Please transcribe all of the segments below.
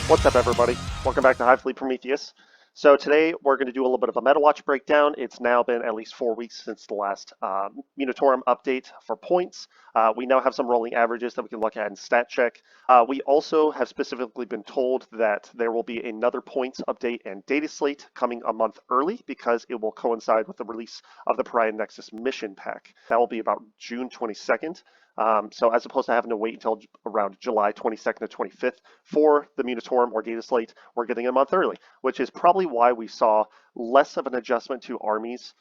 What's up, everybody? Welcome back to Hive Prometheus. So today we're going to do a little bit of a Metawatch breakdown. It's now been at least 4 weeks since the last Munitorum update for points. We now have some rolling averages that we can look at and stat check. We also have specifically been told that there will be another points update and data slate coming a month early because it will coincide with the release of the Pariah Nexus mission pack. That will be about June 22nd. So as opposed to having to wait until around July 22nd to 25th for the Munitorum or data slate, we're getting a month early, which is probably why we saw less of an adjustment to armies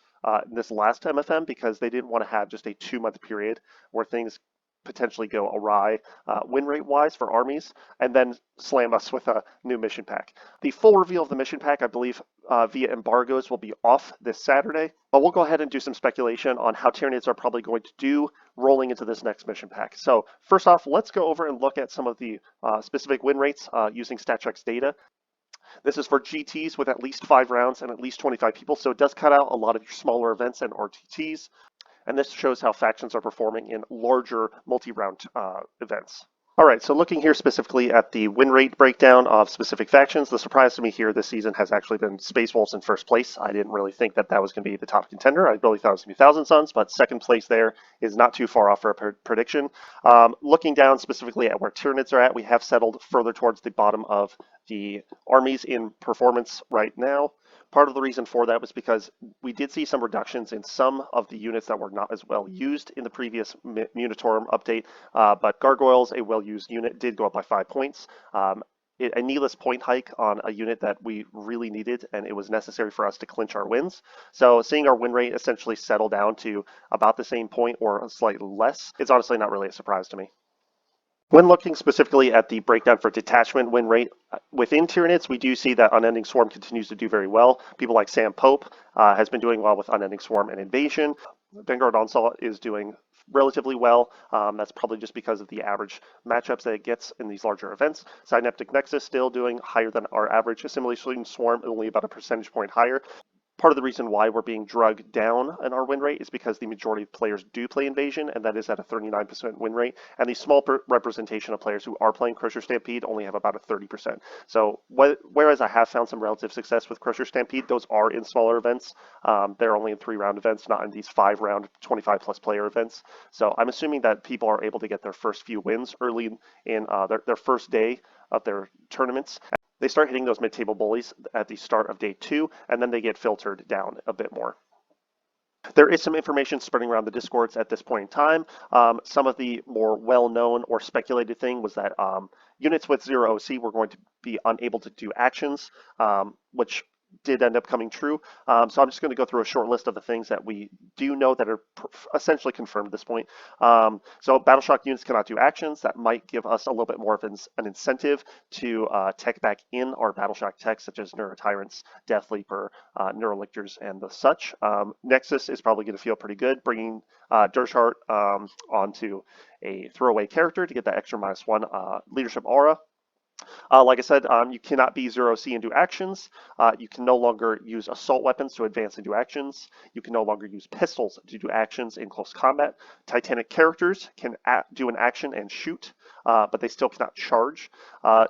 in this last MFM, because they didn't want to have just a 2-month period where things potentially go awry win rate wise for armies and then slam us with a new mission pack. The full reveal of the mission pack, I believe, via embargoes will be off this Saturday, but we'll go ahead and do some speculation on how Tyranids are probably going to do rolling into this next mission pack. So first off, let's go over and look at some of the specific win rates using StatCheck's data. This is for GTs with at least 5 rounds and at least 25 people, so it does cut out a lot of your smaller events and RTTs. And this shows how factions are performing in larger multi-round events. All right, so looking here specifically at the win rate breakdown of specific factions, the surprise to me here this season has actually been Space Wolves in first place. I didn't really think that that was going to be the top contender. I really thought it was going to be Thousand Suns, but second place there is not too far off for a prediction. Looking down specifically at where Tyranids are at, we have settled further towards the bottom of the armies in performance right now. Part of the reason for that was because we did see some reductions in some of the units that were not as well used in the previous Munitorum update, but Gargoyles, a well-used unit, did go up by 5 points. A needless point hike on a unit that we really needed, and it was necessary for us to clinch our wins. So seeing our win rate essentially settle down to about the same point or slightly less, it's honestly not really a surprise to me. When looking specifically at the breakdown for detachment win rate within Tyranids, we do see that Unending Swarm continues to do very well. People like Sam Pope has been doing well with Unending Swarm and Invasion. Vanguard Onslaught is doing relatively well. That's probably just because of the average matchups that it gets in these larger events. Synaptic Nexus still doing higher than our average. Assimilation Swarm only about a percentage point higher. Part of the reason why we're being drugged down in our win rate is because the majority of players do play Invasion, and that is at a 39% win rate. And the small representation of players who are playing Crusher Stampede only have about a 30%. So whereas I have found some relative success with Crusher Stampede, those are in smaller events. They're only in 3-round events, not in these 5-round, 25-plus player events. So I'm assuming that people are able to get their first few wins early in their first day of their tournaments. They start hitting those mid-table bullies at the start of day 2, and then they get filtered down a bit more. There is some information spreading around the Discords at this point in time. Some of the more well-known or speculated thing was that units with 0 OC were going to be unable to do actions, which did end up coming true. So I'm just going to go through a short list of the things that we do know that are essentially confirmed at this point. So Battleshock units cannot do actions. That might give us a little bit more of an incentive to tech back in our Battleshock tech, such as Neurotyrants, Death Leaper, Neurolictors, and the such. Nexus is probably going to feel pretty good, bringing Dershart onto a throwaway character to get that extra -1 leadership aura. Like I said, you cannot be 0C and do actions. You can no longer use assault weapons to advance and do actions. You can no longer use pistols to do actions in close combat. Titanic characters can do an action and shoot, but they still cannot charge.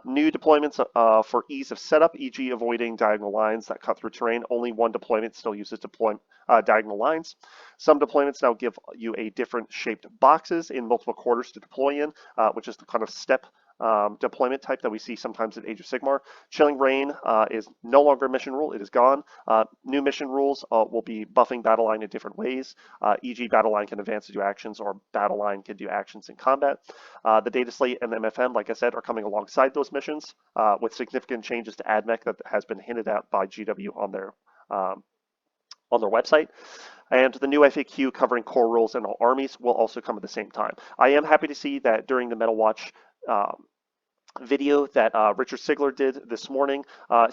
New deployments for ease of setup, e.g. avoiding diagonal lines that cut through terrain. Only one deployment still uses diagonal lines. Some deployments now give you a different shaped boxes in multiple quarters to deploy in, which is the kind of step deployment type that we see sometimes in Age of Sigmar. Chilling Rain is no longer a mission rule. It is gone. New mission rules will be buffing Battle Line in different ways, e.g. Battle Line can advance to do actions, or Battle Line can do actions in combat. The Data Slate and the MFM, like I said, are coming alongside those missions with significant changes to AdMech that has been hinted at by GW on their website. And the new FAQ covering core rules and all armies will also come at the same time. I am happy to see that during the Metawatch video that Richard Sigler did this morning,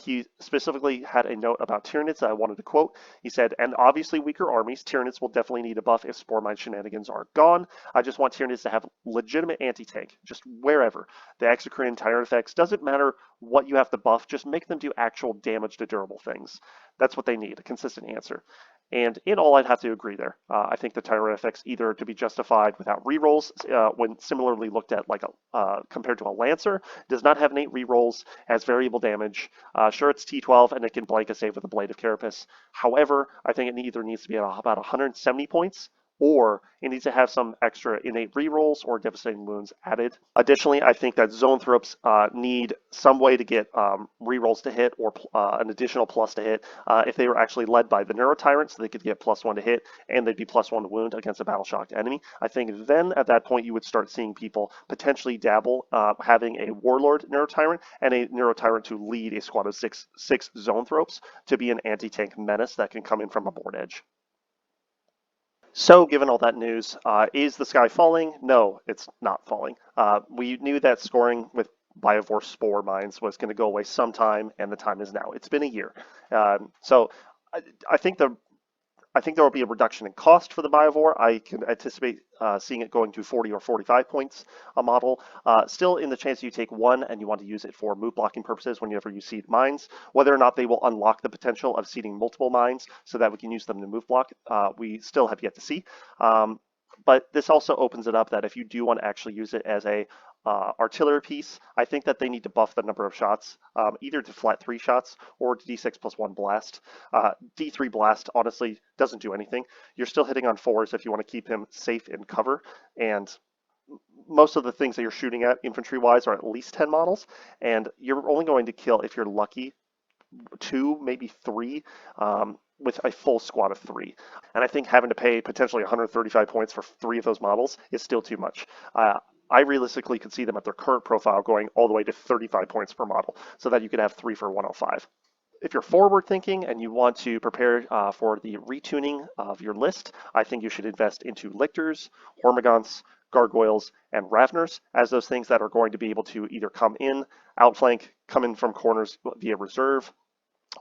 he specifically had a note about Tyranids that I wanted to quote. He said, "And obviously weaker armies, Tyranids will definitely need a buff if Spore Mine shenanigans are gone. I just want Tyranids to have legitimate anti-tank, just wherever. The Exocrine Tyrant effects, doesn't matter what you have to buff, just make them do actual damage to durable things. That's what they need, a consistent answer. And in all, I'd have to agree there. I think the Tyranid effects either to be justified without rerolls, when similarly looked at like compared to a Lancer, does not have innate rerolls, has variable damage. Sure, it's T12 and it can blank a save with a Blade of Carapace. However, I think it either needs to be at about 170 points, or it needs to have some extra innate rerolls or devastating wounds added. Additionally, I think that Zoanthropes need some way to get rerolls to hit or an additional plus to hit. If they were actually led by the Neurotyrant, so they could get +1 to hit and they'd be +1 to wound against a battle-shocked enemy, I think then at that point you would start seeing people potentially dabble having a Warlord Neurotyrant and a Neurotyrant to lead a squad of six Zoanthropes to be an anti-tank menace that can come in from a board edge. So, given all that news, is the sky falling? No, it's not falling. We knew that scoring with Biovore Spore mines was going to go away sometime, and the time is now. It's been a year. So, I think there will be a reduction in cost for the Biovore. I can anticipate seeing it going to 40 or 45 points a model. Still, in the chance you take one and you want to use it for move blocking purposes whenever you seed mines, whether or not they will unlock the potential of seeding multiple mines so that we can use them to move block, we still have yet to see. But this also opens it up that if you do want to actually use it as a artillery piece, I think that they need to buff the number of shots, either to flat 3 shots or to D6+1 blast. D3 blast honestly doesn't do anything. You're still hitting on 4s if you want to keep him safe in cover, and most of the things that you're shooting at infantry-wise are at least 10 models, and you're only going to kill, if you're lucky, 2, maybe 3, with a full squad of 3. And I think having to pay potentially 135 points for 3 of those models is still too much. I realistically could see them at their current profile going all the way to 35 points per model, so that you could have 3 for 105. If you're forward thinking and you want to prepare for the retuning of your list, I think you should invest into Lictors, Hormagaunts, Gargoyles, and Ravners as those things that are going to be able to either come in, outflank, come in from corners via reserve,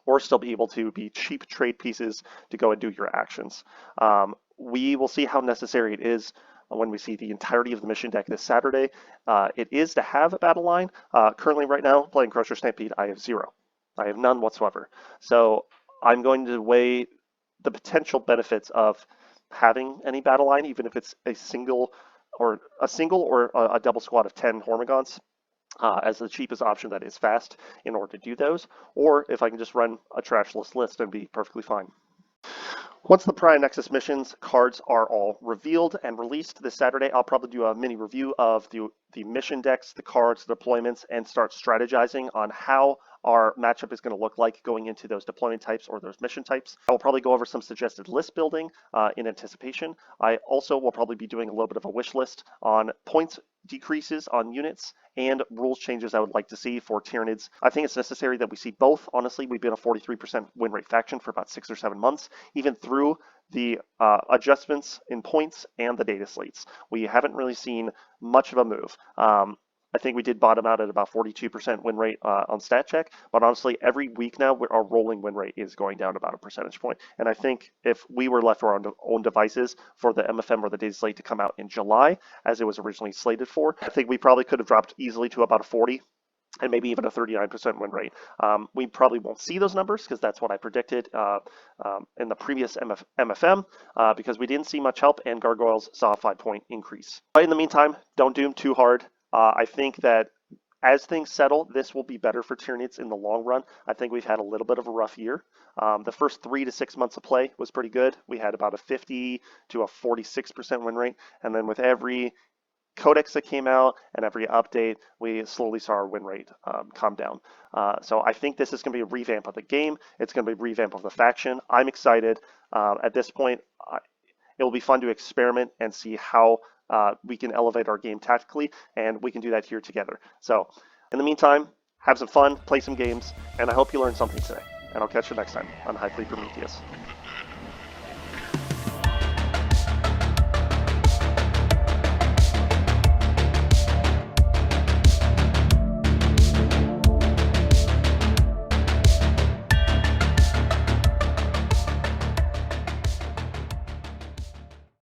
or still be able to be cheap trade pieces to go and do your actions. We will see how necessary it is when we see the entirety of the mission deck this Saturday. It is to have a battle line. Currently right now, playing Crusher Stampede, I have 0. I have none whatsoever. So I'm going to weigh the potential benefits of having any battle line, even if it's a single or a double squad of 10 Hormagaunts, as the cheapest option that is fast in order to do those, or if I can just run a trashless list and be perfectly fine. Once the Pariah Nexus missions cards are all revealed and released this Saturday, I'll probably do a mini review of the mission decks, the cards, the deployments, and start strategizing on how our matchup is going to look like going into those deployment types or those mission types. I will probably go over some suggested list building in anticipation. I also will probably be doing a little bit of a wish list on points decreases on units and rules changes I would like to see for Tyranids. I think it's necessary that we see both. Honestly, we've been a 43% win rate faction for about 6 or 7 months, even through the adjustments in points and the data slates. We haven't really seen much of a move. I think we did bottom out at about 42% win rate on StatCheck, but honestly, every week now, our rolling win rate is going down about a percentage point. And I think if we were left to our own devices for the MFM or the data slate to come out in July, as it was originally slated for, I think we probably could have dropped easily to about a 40 and maybe even a 39% win rate. We probably won't see those numbers because that's what I predicted in the previous MFM because we didn't see much help and Gargoyles saw a 5-point increase. But in the meantime, don't doom too hard. I think that as things settle, this will be better for Tyranids in the long run. I think we've had a little bit of a rough year. The first 3 to 6 months of play was pretty good. We had about a 50 to a 46% win rate. And then with every codex that came out and every update, we slowly saw our win rate come down. So I think this is going to be a revamp of the game. It's going to be a revamp of the faction. I'm excited. At this point, it will be fun to experiment and see how we can elevate our game tactically, and we can do that here together. So in the meantime, have some fun, play some games, and I hope you learned something today. And I'll catch you next time on Hive Prometheus.